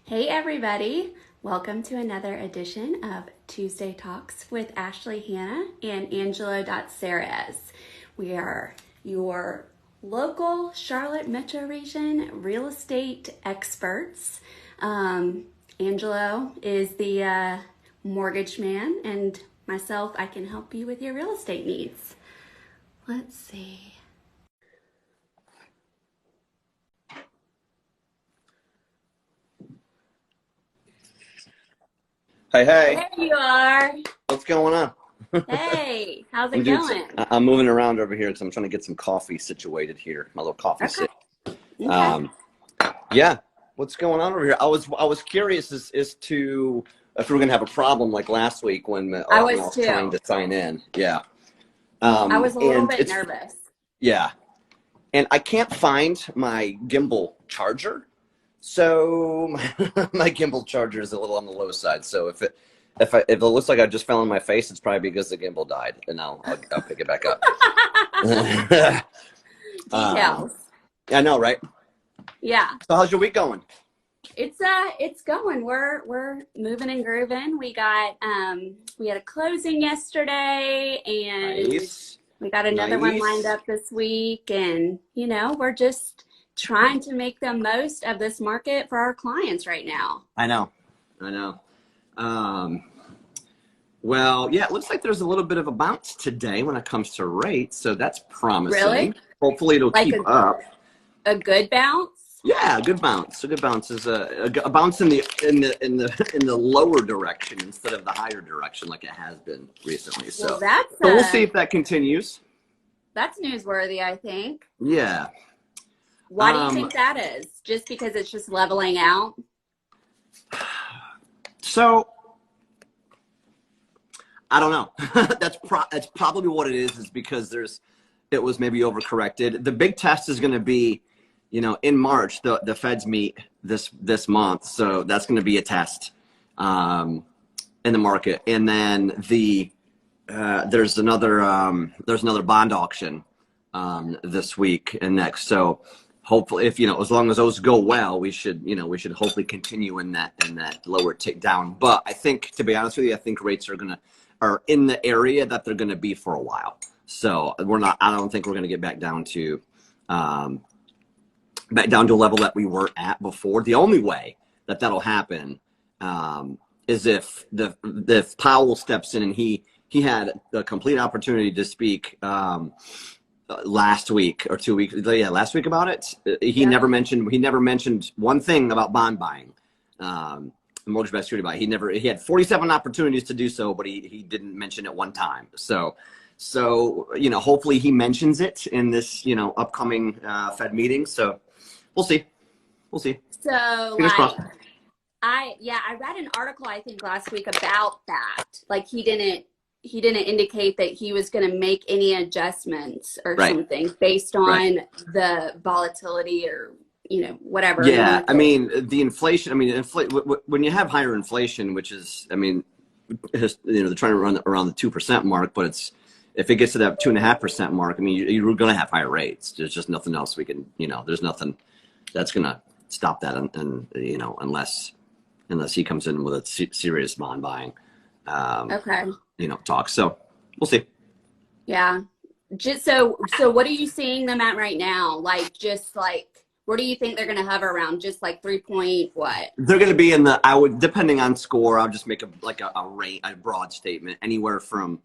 Hey everybody, welcome to another edition of Tuesday Talks with Ashley Hanna and Angelo Datseris. We are your local Charlotte metro region real estate experts. Angelo is the mortgage man, and myself, I can help you with your real estate needs. Let's see. Hey, hey, There you are. what's going on? Hey, how's I'm it going? I'm moving around over here because I'm trying to get some coffee situated here, my little coffee Okay. sit. Okay. Um, yeah, what's going on over here? I was curious as to if we were gonna have a problem like last week I when I was was trying too. to sign in. Yeah, I was a little and bit it's nervous. yeah, and I can't find my gimbal charger. So my gimbal charger is a little on the low side. So if it looks like I just fell on my face, it's probably because the gimbal died, and I'll pick it back up. um, Details. I know, right? Yeah. So how's your week going? It's going. We're moving and grooving. We had a closing yesterday and Nice, we got another one lined nice. up this week, and we're just trying to make the most of this market for our clients right now. I know, I know. Um, well, yeah, it looks like there's a little bit of a bounce today when it comes to rates, so that's Really? promising. Hopefully, it'll Like keep up. a good bounce? Yeah, a good bounce. A good bounce is a bounce in the lower direction instead of the higher direction like it has been recently. Well, So we'll see if that continues. that's newsworthy, I think. Yeah. Why do you Um. think that is? Just because it's just leveling out? So I don't know. That's probably what it is because it was maybe overcorrected. The big test is going to be, in March. The Feds meet this month, so that's going to be a test in the market. And then there's another bond auction this week and next. So hopefully, if as long as those go well, we should hopefully continue in that lower tick down. But I think, to be honest with you, I think rates are in the area that they're gonna be for a while. So I don't think we're gonna get back down to a level that we were at before. The only way that'll happen is if Powell steps in, and he had the complete opportunity to speak last week or 2 weeks, yeah, last week about it. He Yeah. never mentioned one thing about bond buying, mortgage-backed security buying. He had 47 opportunities to do so, but he didn't mention it one time. So hopefully he mentions it in this upcoming Fed meeting. So we'll see. So Fingers crossed. I read an article I think last week about that. Like he didn't indicate that he was going to make any adjustments or Right. something based Right. on the volatility or whatever. Yeah, I mean the inflation. I mean, when you have higher inflation, which is, I mean, they're trying to run around the 2% mark, but if it gets to that 2.5% mark, I mean, you're going to have higher rates. There's just nothing else we can, there's nothing that's going to stop that, and unless he comes in with a serious bond buying, Okay. talk. So we'll see. Yeah. Just so what are you seeing them at right now? Like just like where do you think they're going to hover around? Just like 3 point what? They're going to be depending on score, I'll just make a rate, a broad statement, anywhere from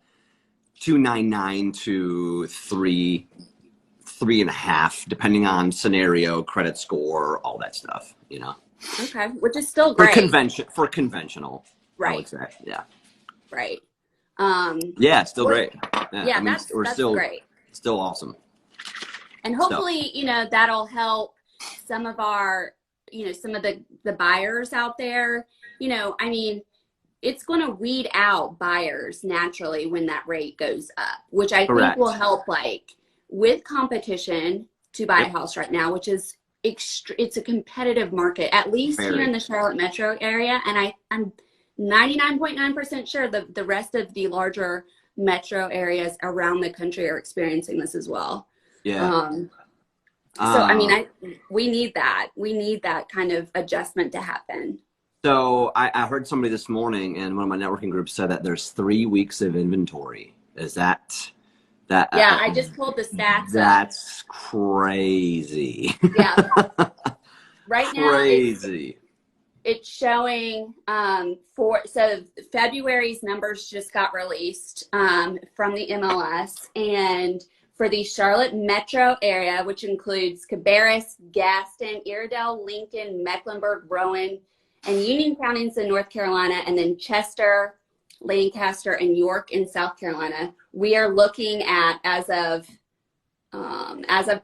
299 to 3.5, depending on scenario, credit score, all that stuff, Okay, which is still for great. conventional, I would Right. say. Yeah. Right. Yeah, it's still What, great. Yeah. yeah, I mean, we're that's great. still awesome. And So, hopefully, that'll help some of our, some of the buyers out there. I mean, it's going to weed out buyers naturally when that rate goes up, which I think will correct. help like with competition to buy a Yep. house right now, which is it's a competitive market, at least here in Very. the Charlotte metro area. And I'm 99.9% sure the rest of the larger metro areas around the country are experiencing this as well. Yeah. Um, So, I mean, we need that. We need that kind of adjustment to happen. So I heard somebody this morning in one of my networking groups said that there's 3 weeks of inventory. Is that? Yeah, I just pulled the stats up. That's crazy. Yeah. Right now, crazy. it's showing so February's numbers just got released from the MLS, and for the Charlotte metro area, which includes Cabarrus, Gaston, Iredell, Lincoln, Mecklenburg, Rowan, and Union counties in North Carolina, and then Chester, Lancaster, and York in South Carolina, we are looking at, as of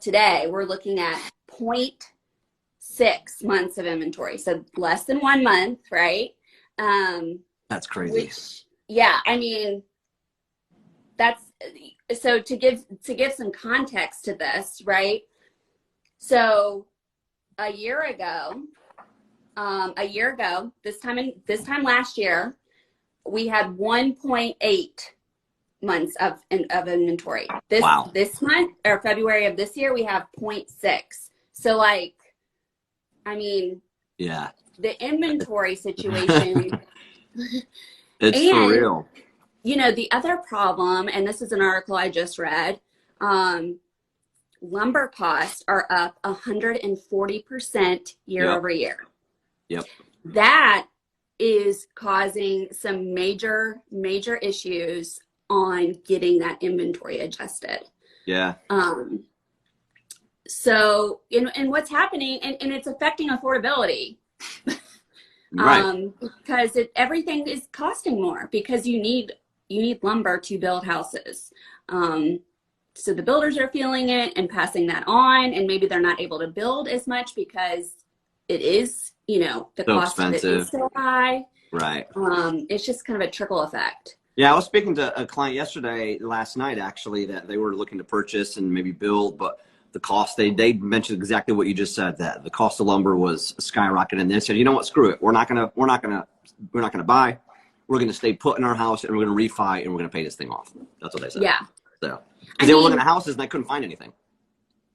today, we're looking at 0.6 months of inventory. So less than 1 month, right? That's crazy. Which, yeah, I mean, that's, so to give some context to this, right? So a year ago, this time last year, we had 1.8 months of inventory. This month, or February of this year, we have 0.6. So, like, I mean, yeah, the inventory situation. It's for real. You know, the other problem, and this is an article I just read, lumber costs are up 140% year over year. Yep. That is causing some major issues on getting that inventory adjusted. Yeah. So, and what's happening, and it's affecting affordability. Right. Because everything is costing more because you need lumber to build houses. So the builders are feeling it and passing that on, and maybe they're not able to build as much because it is, the so cost expensive. of it is so high. Right. It's just kind of a trickle effect. Yeah, I was speaking to a client last night, actually, that they were looking to purchase and maybe build, but the cost, they mentioned exactly what you just said, that the cost of lumber was skyrocketing, and they said, you know what, screw it. We're not gonna buy. We're gonna stay put in our house, and we're gonna refi, and we're gonna pay this thing off. That's what they said. Yeah. So, because they were looking at houses and they couldn't find anything.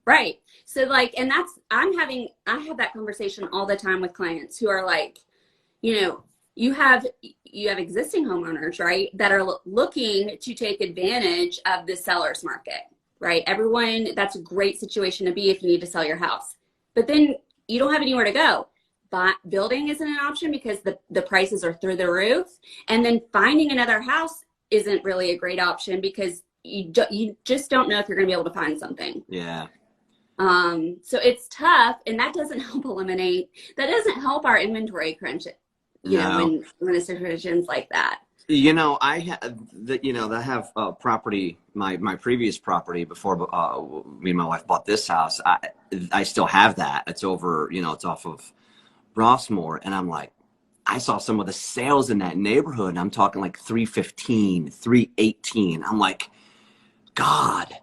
Right. So, like, and that's, I have that conversation all the time with clients who are like, you have existing homeowners, right, that are looking to take advantage of the seller's market, right? Everyone, that's a great situation to be if you need to sell your house. But then you don't have anywhere to go. But building isn't an option because the prices are through the roof. And then finding another house isn't really a great option because you just don't know if you're going to be able to find something. Yeah. So it's tough, and that doesn't help our inventory crunch, when a situation's like that. I have property, my previous property before me and my wife bought this house. I still have that. It's over, it's off of Rossmore. And I'm like, I saw some of the sales in that neighborhood, and I'm talking like 315, 318. I'm like, God,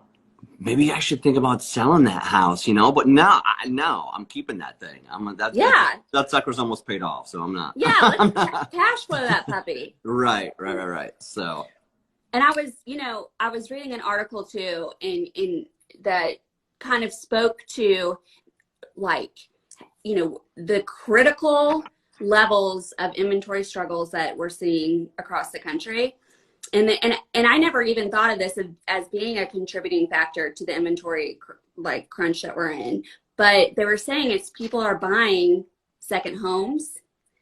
maybe I should think about selling that house, but no, I'm keeping that thing. That sucker's almost paid off, so I'm not. Yeah, let's cash flow that puppy. Right. So. And I was reading an article too, in that kind of spoke to, like, the critical levels of inventory struggles that we're seeing across the country. And I never even thought of this as being a contributing factor to the inventory crunch that we're in. But they were saying it's people are buying second homes,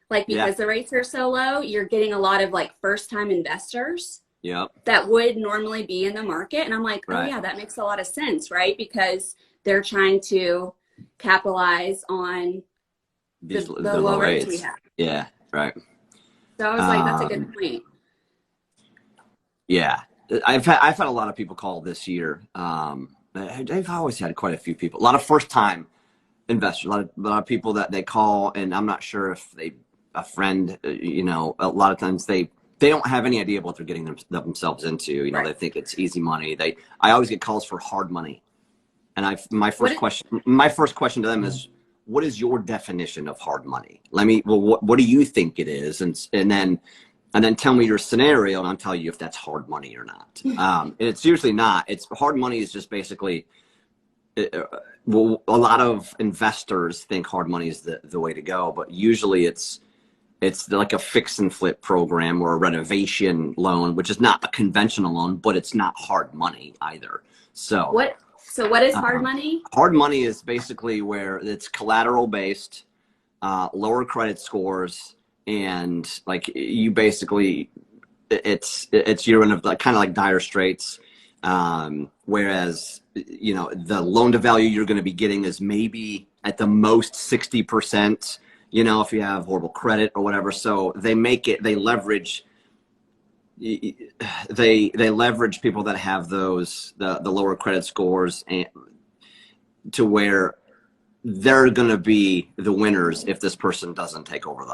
because the rates are so low. You're getting a lot of first time investors. Yep. That would normally be in the market, and I'm like, oh yeah, that makes a lot of sense, right? Because they're trying to capitalize on the low rates we have. Yeah, right. So I was like, that's a good point. Yeah, I've had a lot of people call this year. I've always had quite a few people, a lot of first time investors, a lot of people that they call, and I'm not sure if a friend, a lot of times they don't have any idea what they're getting themselves into. Right. They think it's easy money. I always get calls for hard money, and my first question to them is, what is your definition of hard money? What do you think it is, and then tell me your scenario, and I'll tell you if that's hard money or not. And it's usually not. It's hard money is just basically well, a lot of investors think hard money is the way to go, but usually it's like a fix and flip program or a renovation loan, which is not a conventional loan, but it's not hard money either. So what is hard money? hard money is basically where it's collateral based, lower credit scores, and like you basically you're in a, like, kind of like dire straits. Whereas, you know, the loan to value you're going to be getting is maybe at the most 60%, you know, if you have horrible credit or whatever. So they leverage people that have the lower credit scores, and to where they're going to be the winners if this person doesn't take over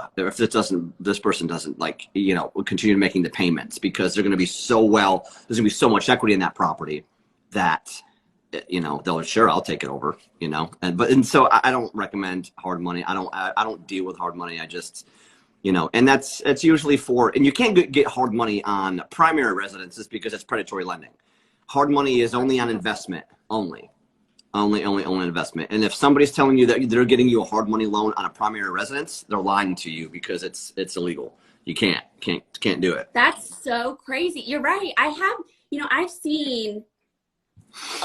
this person doesn't, like, you know, continue making the payments, because they're going to be there's going to be so much equity in that property that, you know, I'll take it over, you know. And so I don't recommend hard money. I don't deal with hard money. I just, you know, and that's usually and you can't get hard money on primary residences because it's predatory lending. Hard money is only on investment only investment. And if somebody's telling you that they're getting you a hard money loan on a primary residence, they're lying to you, because it's illegal. You can't do it. That's so crazy. You're right. I've seen,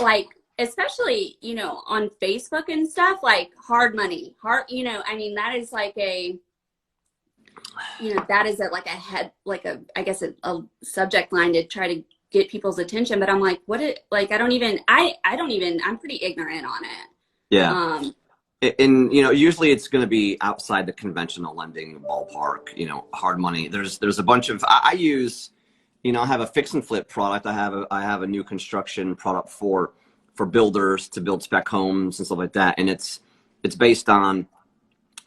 like, especially, you know, on Facebook and stuff, like hard money, you know, I mean, that is like a I guess a subject line to try to get people's attention. But I'm like, I'm pretty ignorant on it. Yeah. And, you know, usually it's going to be outside the conventional lending ballpark, you know, hard money. There's a bunch of, I use, you know, I have a fix and flip product. I have a new construction product for builders to build spec homes and stuff like that. And it's based on,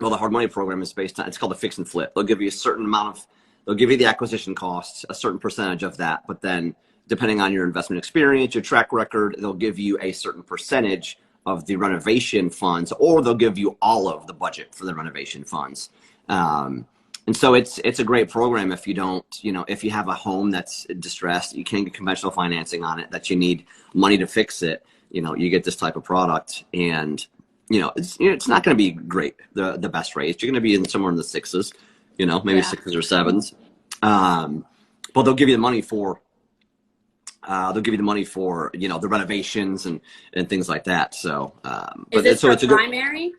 well, the hard money program is based on, it's called a fix and flip. They'll give you a certain amount they'll give you the acquisition costs, a certain percentage of that, but then depending on your investment experience, your track record, they'll give you a certain percentage of the renovation funds, or they'll give you all of the budget for the renovation funds. And so it's a great program if you don't, you know, if you have a home that's distressed, you can't get conventional financing on it, that you need money to fix it, you know, you get this type of product. And, you know, it's not going to be great, the best rates. You're going to be somewhere in the sixes, you know, maybe sixes or sevens. But they'll give you the money for, you know, the renovations and things like that. So, is it so it's primary?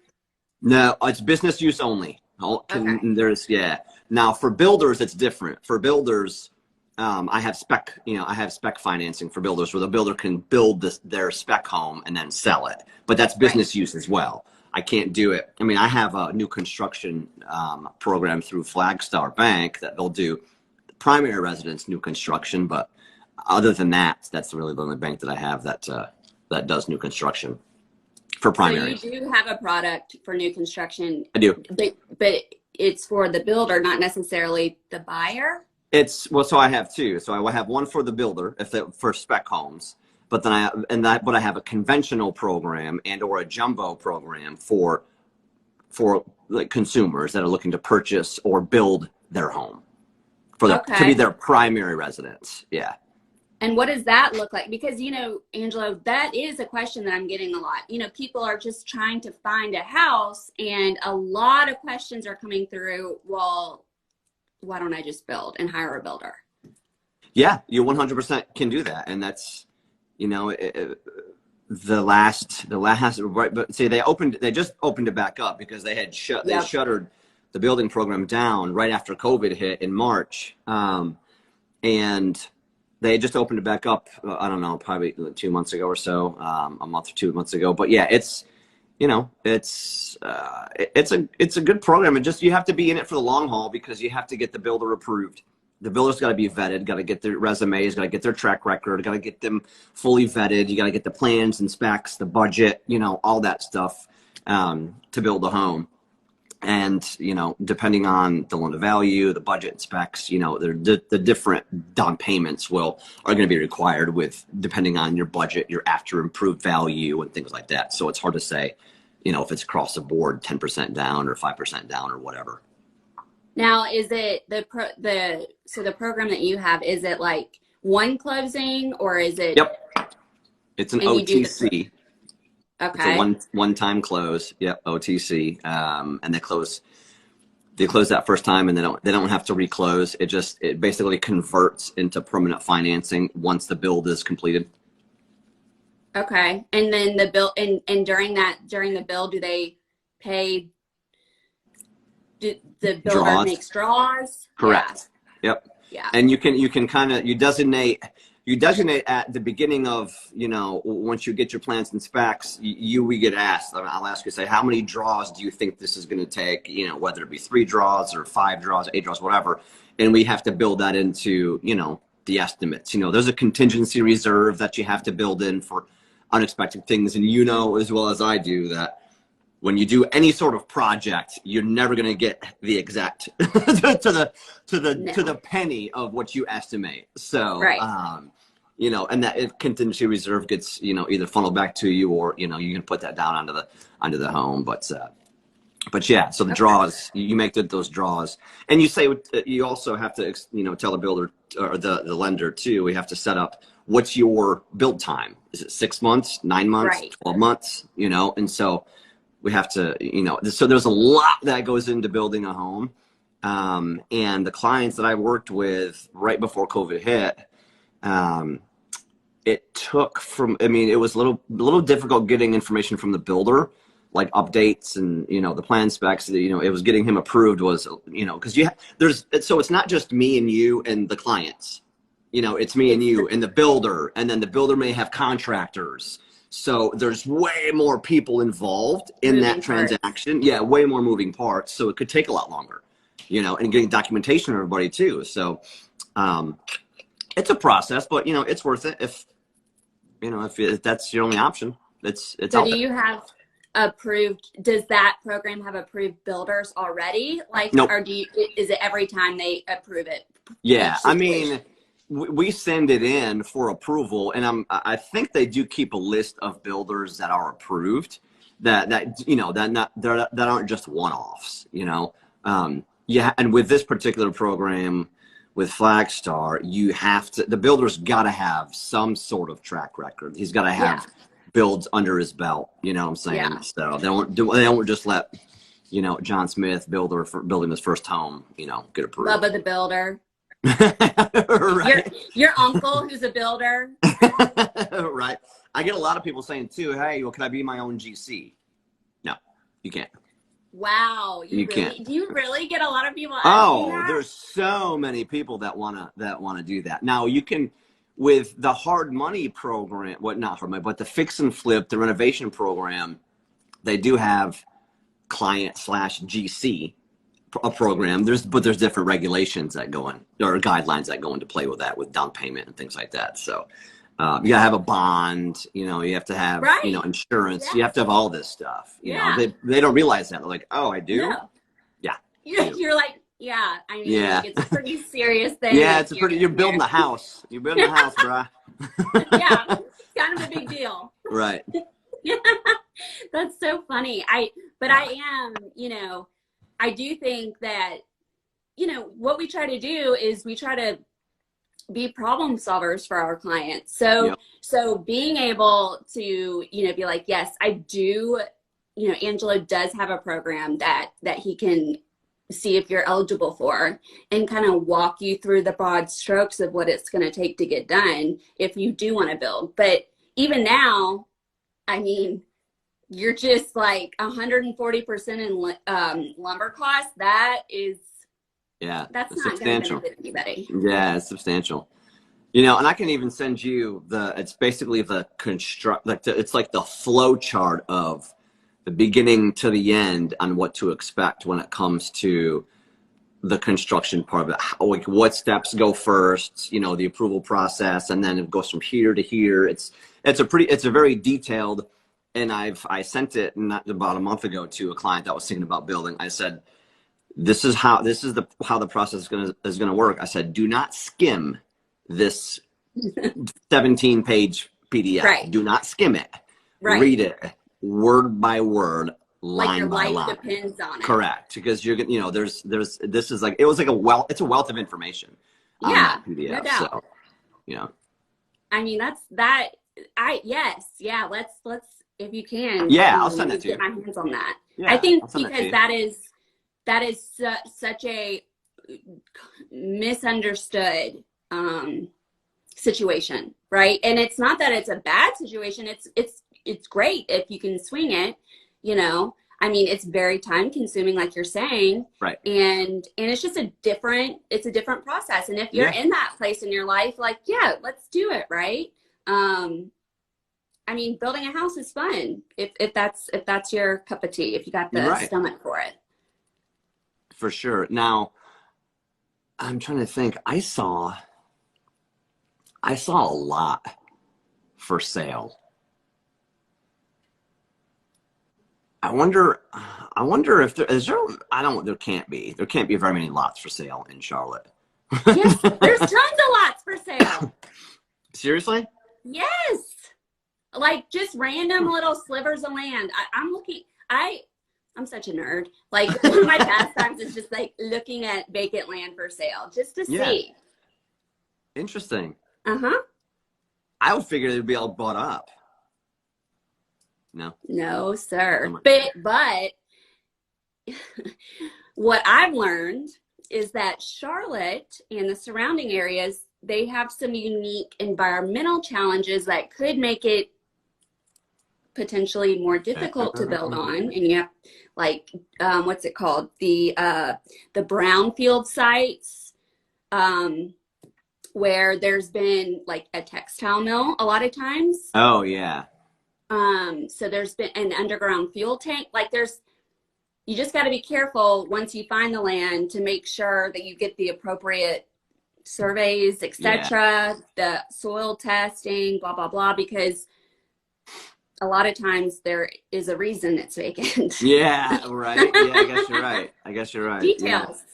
No, it's business use only. Okay. Now for builders, it's different. For builders, I have spec financing for builders, where the builder can build their spec home and then sell it. But that's business use as well. I can't do it. I mean, I have a new construction program through Flagstar Bank that they'll do primary residence new construction, but other than that, that's really the only bank that I have that does new construction for primary. So you do have a product for new construction. I do, but it's for the builder, not necessarily the buyer. So I have two. So I have one for the builder for spec homes, but then I have a conventional program or a jumbo program for like consumers that are looking to purchase or build their home to be their primary residence. Yeah. And what does that look like? Because, you know, Angelo, that is a question that I'm getting a lot. You know, people are just trying to find a house, and a lot of questions are coming through. Well, why don't I just build and hire a builder? Yeah, you 100% can do that. And that's, you know, the last, right. But see, they just opened it back up because they had they shuttered the building program down right after COVID hit in March. And they just opened it back up, I don't know, probably 2 months ago or so, a month or 2 months ago. But yeah, it's, you know, it's a good program. And just, you have to be in it for the long haul, because you have to get the builder approved. The builder's got to be vetted, got to get their resumes, got to get their track record, got to get them fully vetted. You got to get the plans and specs, the budget, you know, all that stuff to build a home. And, you know, depending on the loan to value, the budget and specs, you know, the different down payments are going to be required depending on your budget, your after improved value and things like that. So it's hard to say, you know, if it's across the board, 10% down or 5% down or whatever. Now, is it the program that you have, is it like one closing, or is it? Yep. It's an OTC. It's a Okay. one-time close. Yep, OTC. And they close that first time, and they don't have to reclose. It basically converts into permanent financing once the build is completed. Okay. And then the bill and during the bill, do they pay, do the builder Draws. makes draws? Yeah. Correct. Yep. Yeah. And you can kind of you designate at the beginning of, once you get your plans and specs, we get asked. I'll ask you, say, how many draws do you think this is going to take? Whether it be 3 draws or 5 draws, 8 draws, whatever. And we have to build that into, the estimates. There's a contingency reserve that you have to build in for unexpected things. And as well as I do that when you do any sort of project, you're never going to get the exact to the penny of what you estimate. So, Right. and that contingency reserve gets, either funneled back to you, or, you can put that down onto the home. But yeah, so the draws, you make those draws, and you also have to, tell the builder or the lender too. We have to set up what's your build time. Is it 6 months, 9 months, Right. 12 months? And so we have to, so there's a lot that goes into building a home. And the clients that I worked with right before COVID hit, it took it was a little difficult getting information from the builder, like updates and, the plan specs, it was getting him approved was, because so it's not just me and you and the clients, it's me and you and the builder, and then the builder may have contractors. So there's way more people involved in that transaction. Yeah, way more moving parts. So it could take a lot longer, and getting documentation of everybody too. So it's a process, but it's worth it if that's your only option. It's So out do there. you have does that program have approved builders already? Like, Nope. or is it every time they approve it? Yeah, we send it in for approval, and I think they do keep a list of builders that are approved that aren't just one-offs, yeah. And with this particular program with Flagstar, the builder's got to have some sort of track record. He's got to have builds under his belt, you know what I'm saying? Yeah. So they won't just let, John Smith, builder for building his first home, get approved. Bubba the builder. Right. Your uncle who's a builder. Right. I get a lot of people saying too, hey, well, can I be my own GC? No, you can't. Wow. You can't. Do you really get a lot of people asking that? There's so many people that wanna do that. Now you can, with the hard money program, not hard money, but the fix and flip, the renovation program, they do have client/GC a program. There's different regulations that go in, or guidelines that go into play with that, with down payment and things like that. So you gotta have a bond, you have to have, insurance. Yeah. You have to have all this stuff. Yeah. They don't realize that. They're like, oh, I do? No. Yeah. You're like, yeah. I mean, like, it's a pretty serious thing. Yeah, you're building a house. You're building a house, bruh. Yeah, it's kind of a big deal. Right. Yeah, that's so funny. I am, I do think that, what we try to do is we try to be problem solvers for our clients. So, so being able to, be like, yes, I do, Angelo does have a program that he can see if you're eligible for, and kind of walk you through the broad strokes of what it's going to take to get done if you do want to build. But even now, I mean, you're just like 140% in lumber costs. That's not going to benefit anybody. Yeah, it's substantial. And I can even send you it's basically the it's like the flow chart of the beginning to the end on what to expect when it comes to the construction part of it. Like what steps go first, the approval process, and then it goes from here to here. It's a very detailed, and I sent it not about a month ago to a client that was thinking about building. I said, this is how the process is gonna work. I said, do not skim this 17-page PDF. Right. Do not skim it. Right. Read it word by word, line by line. Like your life depends on it. Correct, because you're this is like, it's a wealth of information. On that PDF, no doubt. So, I mean, let's if you can. Yeah, I'll send it to get you. my hands on that. Yeah, I think I'll send it to because you. that is such a misunderstood situation, right? And it's not that it's a bad situation. It's great if you can swing it, you know. I mean, it's very time consuming, like you're saying. Right. And it's just a different process. And if you're Yeah. in that place in your life, like, yeah, let's do it, right? I mean, building a house is fun if that's your cup of tea, if you got You're the right. stomach for it. For sure. Now, I'm trying to think. I saw a lot for sale. I wonder if there can't be very many lots for sale in Charlotte. Yes, there's tons of lots for sale. Seriously? Yes. Like just random little slivers of land. I'm such a nerd. Like one of my pastimes is just like looking at vacant land for sale just to Yeah. see. Interesting. Uh-huh. I would figure they'd be all bought up. No. No, sir. But what I've learned is that Charlotte and the surrounding areas, they have some unique environmental challenges that could make it potentially more difficult to build on. And you have like what's it called, the brownfield sites, where there's been like a textile mill a lot of times. Oh yeah. So there's been an underground fuel tank. Like you just got to be careful once you find the land to make sure that you get the appropriate surveys, etc., the soil testing, blah blah blah, because a lot of times there is a reason it's vacant. Yeah, right. Yeah, I guess you're right. Details. Yeah.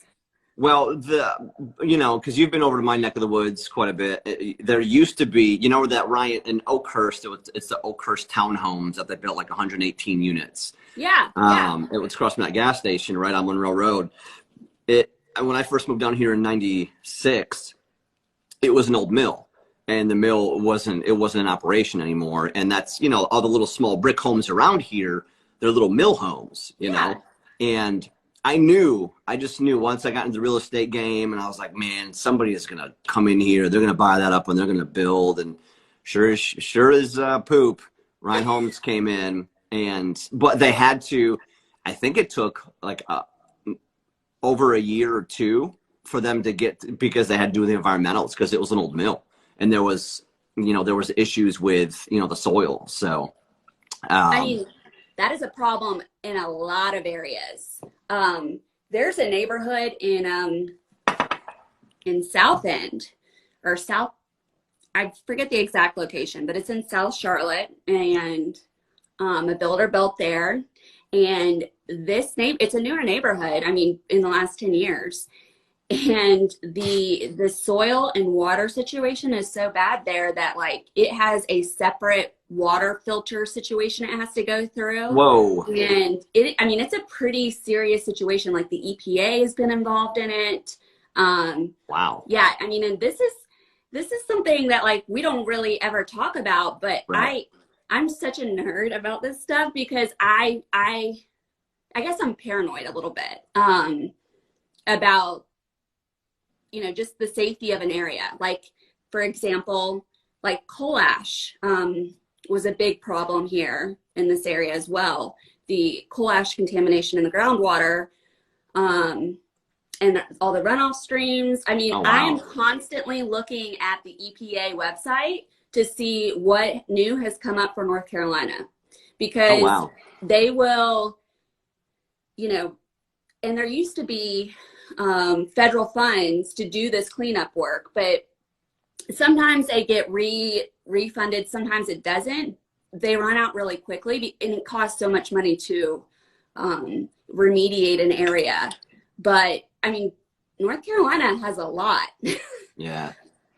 Well, because you've been over to my neck of the woods quite a bit. There used to be, where that Ryan in Oakhurst, it's the Oakhurst townhomes that they built, like 118 units. Yeah. It was across from that gas station right on Monroe Road. When I first moved down here in '96, it was an old mill, and the mill wasn't in operation anymore. And that's, all the little small brick homes around here, they're little mill homes, you know, and I just knew once I got into the real estate game, and I was like, man, somebody is going to come in here. They're going to buy that up and they're going to build. And sure as poop, Ryan Holmes came in, but they had to, I think it took like over a year or two for them to get, because they had to do the environmentals, because it was an old mill and there was issues with, the soil. So, I mean, that is a problem in a lot of areas. There's a neighborhood in South End or South, I forget the exact location, but it's in South Charlotte, and a builder built there. And it's a newer neighborhood. I mean, in the last 10 years. And the soil and water situation is so bad there that like it has a separate water filter situation it has to go through. Whoa. And it's a pretty serious situation. Like the EPA has been involved in it. Wow. Yeah. I mean, and this is something that like we don't really ever talk about, but right. I'm such a nerd about this stuff because I guess I'm paranoid a little bit, about, just the safety of an area. Like, for example, like coal ash was a big problem here in this area as well. The coal ash contamination in the groundwater, and all the runoff streams. I mean, I am constantly looking at the EPA website to see what new has come up for North Carolina, because they will, and there used to be federal funds to do this cleanup work, but sometimes they get refunded, sometimes it doesn't. They run out really quickly, and it costs so much money to remediate an area. But I mean, North Carolina has a lot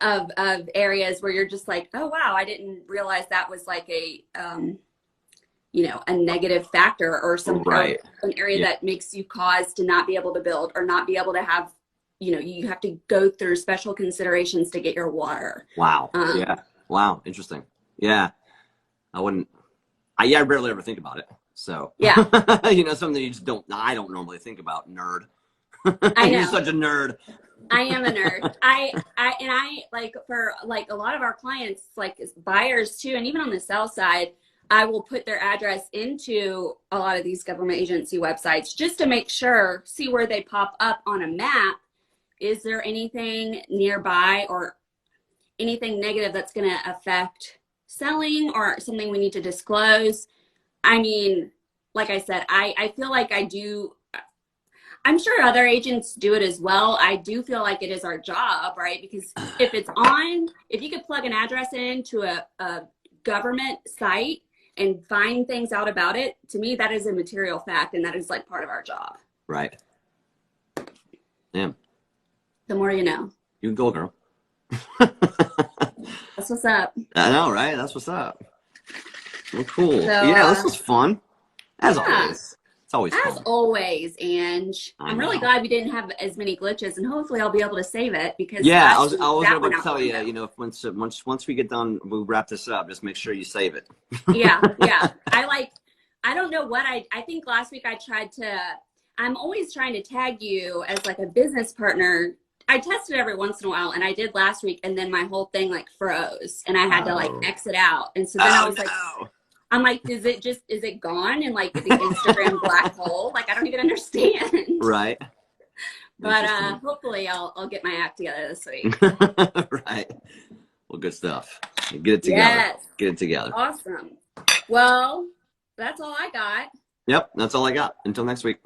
of areas where you're just like, oh wow, I didn't realize that was like a a negative factor or something, an area that makes you cause to not be able to build or not be able to have, you have to go through special considerations to get your water. Wow. Wow. Interesting. Yeah. I wouldn't I rarely ever think about it. So yeah, something you just I don't normally think about. Nerd. I know. You're such a nerd. I am a nerd. I like for like a lot of our clients, like buyers too, and even on the sell side, I will put their address into a lot of these government agency websites just to make sure, see where they pop up on a map. Is there anything nearby or anything negative that's going to affect selling or something we need to disclose? I mean, like I said, I feel like I do. I'm sure other agents do it as well. I do feel like it is our job, right? Because if you could plug an address into a government site and find things out about it, to me, that is a material fact, and that is like part of our job. Right. Yeah. The more you know. You can go, girl. That's what's up. I know, right? That's what's up. Well, cool. So, yeah, this was fun. As always. It's always fun. As always, Ange. I'm really glad we didn't have as many glitches, and hopefully I'll be able to save it because I was about to tell you, once we get done, we'll wrap this up. Just make sure you save it. yeah. I don't know what I think last week I'm always trying to tag you as like a business partner. I tested every once in a while, and I did last week, and then my whole thing like froze, and I had to like exit out. And so then I was like, I'm like, is it gone in like the Instagram black hole? Like, I don't even understand. Right. But hopefully I'll get my act together this week. Right. Well, good stuff. Get it together. Yes. Get it together. Awesome. Well, that's all I got. Yep, that's all I got. Until next week.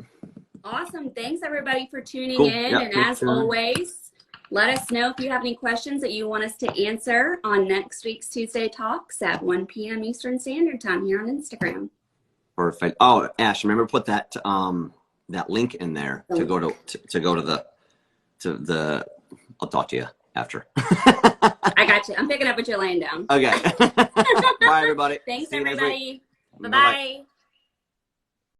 Awesome. Thanks everybody for tuning in. Yep, and as always, let us know if you have any questions that you want us to answer on next week's Tuesday Talks at 1 p.m. Eastern Standard Time here on Instagram. Perfect. Oh, Ash, remember put that that link in there to go to the I'll talk to you after. I got you. I'm picking up what you're laying down. Okay. Bye everybody. Thanks See you next week. everybody. Bye-bye.